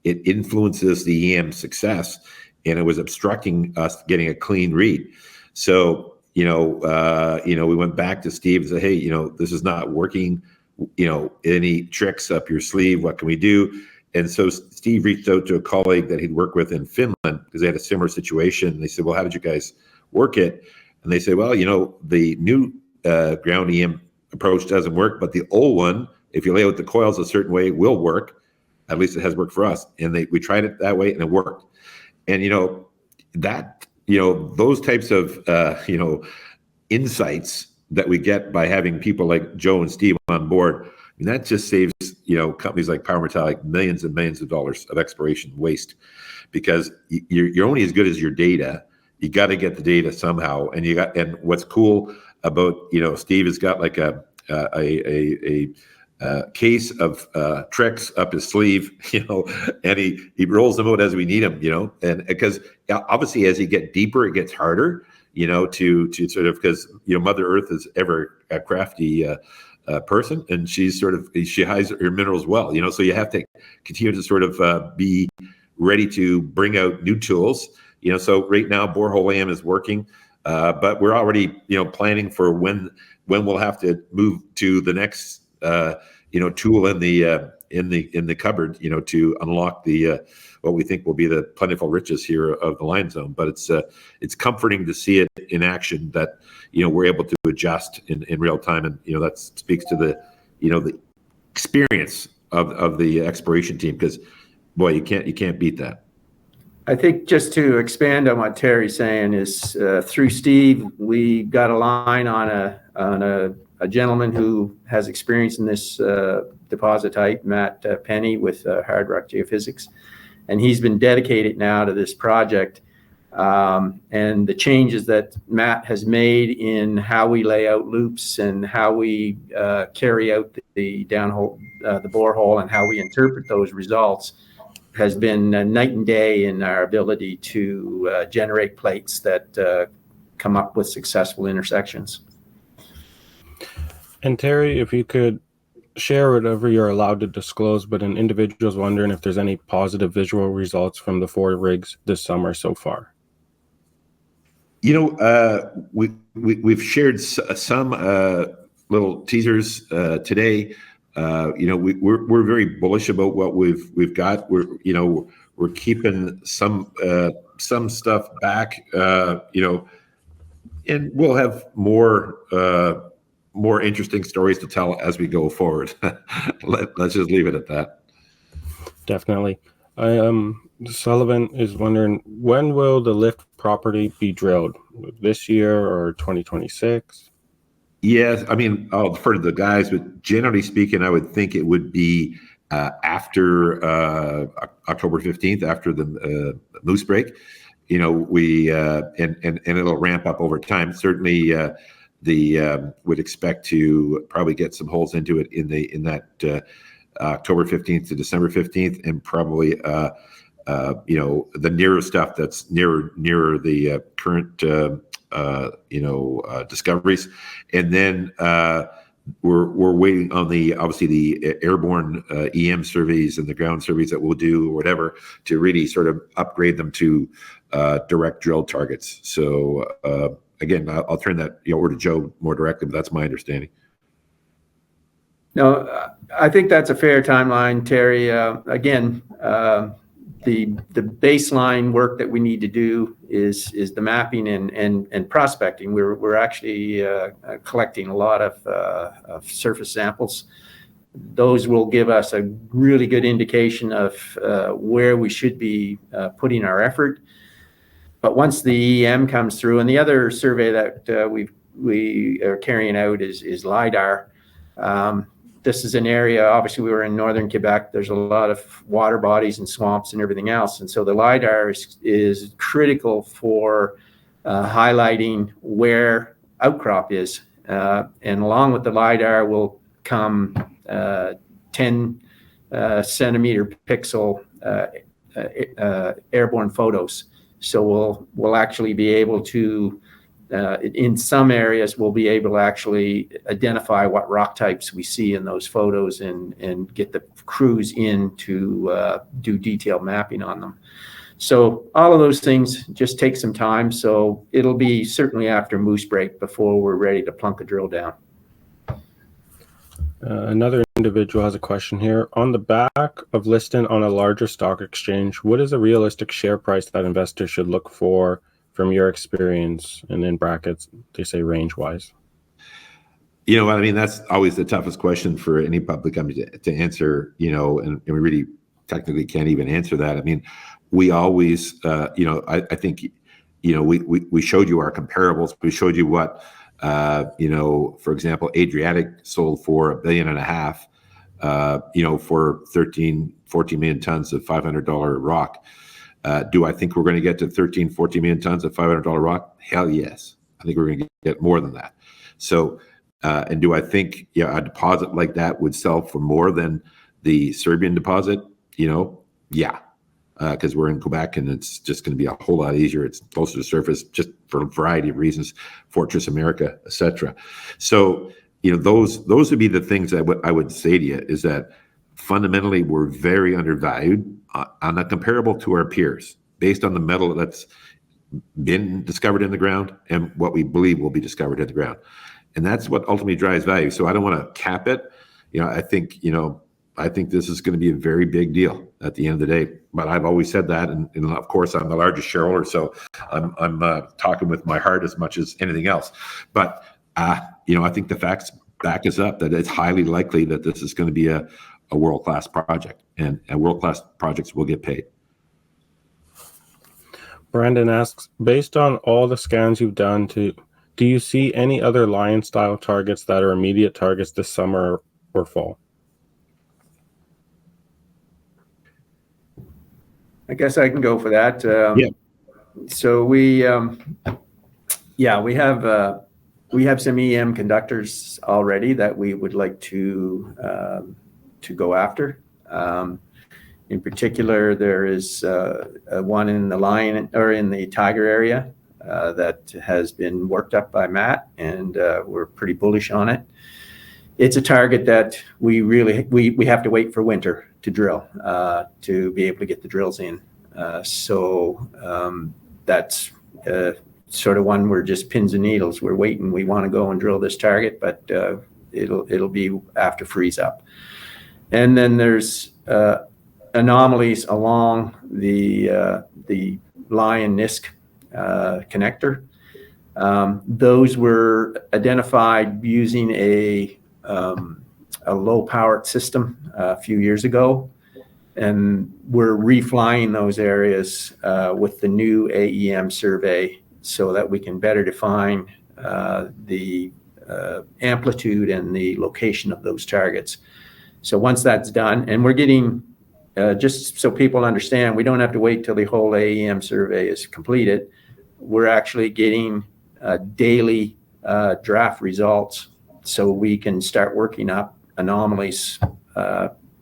it influences the EM success, and it was obstructing us getting a clean read. So we went back to Steve and said, hey, this is not working. Any tricks up your sleeve? What can we do? And so Steve reached out to a colleague that he'd worked with in Finland because they had a similar situation. And they said, well, how did you guys work it? And they said, well, the new ground EM approach doesn't work, but the old one, if you lay out the coils a certain way, will work. At least it has worked for us. And we tried it that way and it worked. And, those types of, insights that we get by having people like Joe and Steve on board, that just saves, companies like Power Metallic millions and millions of dollars of exploration waste, because you're only as good as your data. You got to get the data somehow. And what's cool about, Steve has got like a case of tricks up his sleeve, and he rolls them out as we need them, and because obviously as you get deeper, it gets harder, to sort of, because Mother Earth is ever a crafty person, and she hides her minerals well, so you have to continue to sort of be ready to bring out new tools, so right now borehole AM is working, but we're already planning for when we'll have to move to the next tool in the cupboard, to unlock the what we think will be the plentiful riches here of the Lion Zone. But it's comforting to see it in action, that we're able to adjust in real time, and that speaks to the experience of the exploration team, because boy, you can't beat that. I think just to expand on what Terry's saying is through Steve, we got a line on a gentleman who has experience in this deposit type, Matt Penny with Hard Rock Geophysics, and he's been dedicated now to this project. And the changes that Matt has made in how we lay out loops and how we carry out the downhole, the borehole, and how we interpret those results has been night and day in our ability to generate plates that come up with successful intersections. And Terry, if you could share whatever you're allowed to disclose, but an individual's wondering if there's any positive visual results from the 4 rigs this summer so far. We've shared some little teasers today. We're very bullish about what we've got. We're keeping some stuff back, and we'll have more interesting stories to tell as we go forward. Let's just leave it at that. Definitely. Sullivan is wondering, when will the lift property be drilled? This year or 2026? Yes, I mean, I'll defer to the guys, but generally speaking, I would think it would be after October 15th, after the moose break. You know, we and it'll ramp up over time. Certainly, the would expect to probably get some holes into it in that October 15th to December 15th, and probably you know, the nearer stuff that's nearer the current discoveries, and then we're waiting on the obviously the airborne EM surveys and the ground surveys that we'll do or whatever to really sort of upgrade them to direct drill targets. So again, I'll turn that over to Joe more directly, but that's my understanding. No, I think that's a fair timeline, Terry. Again, the baseline work that we need to do is the mapping and prospecting. We're actually collecting a lot of surface samples. Those will give us a really good indication of where we should be putting our effort. But once the EM comes through, and the other survey that we are carrying out is LIDAR. This is an area, obviously we were in northern Quebec, there's a lot of water bodies and swamps and everything else. And so the LIDAR is critical for highlighting where outcrop is. And along with the LIDAR will come 10 centimeter pixel airborne photos. So we'll actually be able to, in some areas, we'll be able to actually identify what rock types we see in those photos and get the crews in to do detailed mapping on them. So all of those things just take some time. So it'll be certainly after moose break before we're ready to plunk a drill down. Another individual has a question here. On the back of listing on a larger stock exchange, what is a realistic share price that investors should look for from your experience? And in brackets, they say range-wise. You know, I mean, that's always the toughest question for any public company to answer, you know, and we really technically can't even answer that. I mean, we always, you know, I think, you know, we showed you our comparables. We showed you what, you know, for example, Adriatic sold for $1.5 billion, you know, for 14 million tons of $500 rock. Do I think we're going to get to 14 million tons of $500 rock? Hell yes. I think we're going to get more than that. So, and do I think a deposit like that would sell for more than the Serbian deposit? You know, yeah, because we're in Quebec and it's just going to be a whole lot easier. It's closer to surface, just for a variety of reasons, Fortress America, etc. So, you know, those would be the things that I would say to you is that fundamentally we're very undervalued on a comparable to our peers based on the metal that's been discovered in the ground and what we believe will be discovered in the ground. And that's what ultimately drives value. So I don't want to cap it. You know, I think this is going to be a very big deal at the end of the day. But I've always said that, and of course I'm the largest shareholder, so I'm talking with my heart as much as anything else. But you know, I think the facts back us up that it's highly likely that this is going to be a world-class project, and world-class projects will get paid. Brandon asks, based on all the scans you've done, do you see any other lion-style targets that are immediate targets this summer or fall? I guess I can go for that. Yeah. So we have some EM conductors already that we would like to go after. In particular, there is one in the lion or in the tiger area that has been worked up by Matt, and we're pretty bullish on it. It's a target that we have to wait for winter to drill to be able to get the drills in. So that's sort of one we're just pins and needles. We're waiting. We want to go and drill this target, but it'll be after freeze up. And then there's anomalies along the Lion Nisk connector. Those were identified using a low powered system a few years ago, and we're reflying those areas with the new AEM survey so that we can better define the amplitude and the location of those targets. So once that's done, and we're getting, just so people understand, we don't have to wait till the whole AEM survey is completed. We're actually getting daily draft results, so we can start working up anomalies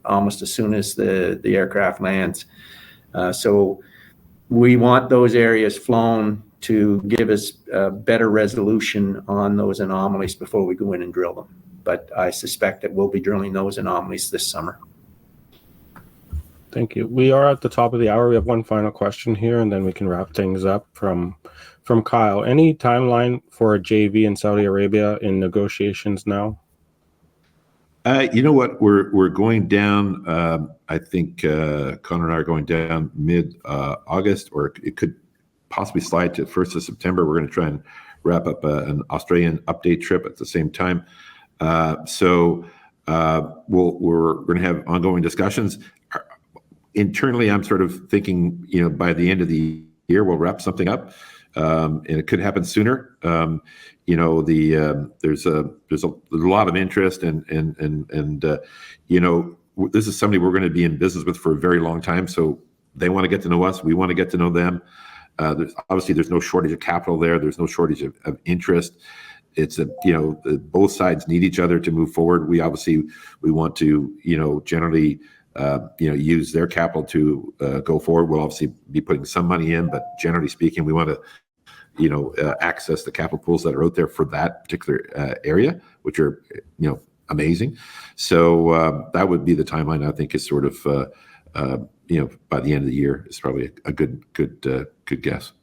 almost as soon as the aircraft lands. So we want those areas flown to give us better resolution on those anomalies before we go in and drill them. But I suspect that we'll be drilling those anomalies this summer. Thank you. We are at the top of the hour. We have one final question here, and then we can wrap things up from Kyle. Any timeline for a JV in Saudi Arabia in negotiations now? You know what? We're going down. I think Connor and I are going down mid-August, or it could possibly slide to 1st of September. We're going to try and wrap up an Australian update trip at the same time. So we're going to have ongoing discussions. Internally, I'm sort of thinking, by the end of the year, we'll wrap something up, and it could happen sooner. There's a lot of interest, and this is somebody we're going to be in business with for a very long time. So they want to get to know us. We want to get to know them. There's no shortage of capital there. There's no shortage of interest. It's both sides need each other to move forward. We want to, generally, use their capital to go forward. We'll obviously be putting some money in, but generally speaking, we want to, access the capital pools that are out there for that particular area, which are, amazing. So that would be the timeline. I think is sort of, by the end of the year is probably a good guess.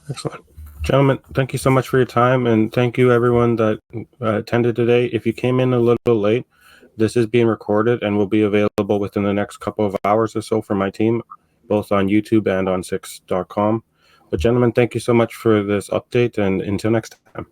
Excellent. Gentlemen, thank you so much for your time, and thank you everyone that attended today. If you came in a little late, this is being recorded and will be available within the next couple of hours or so for my team, both on YouTube and on 6.com. But gentlemen, thank you so much for this update, and until next time.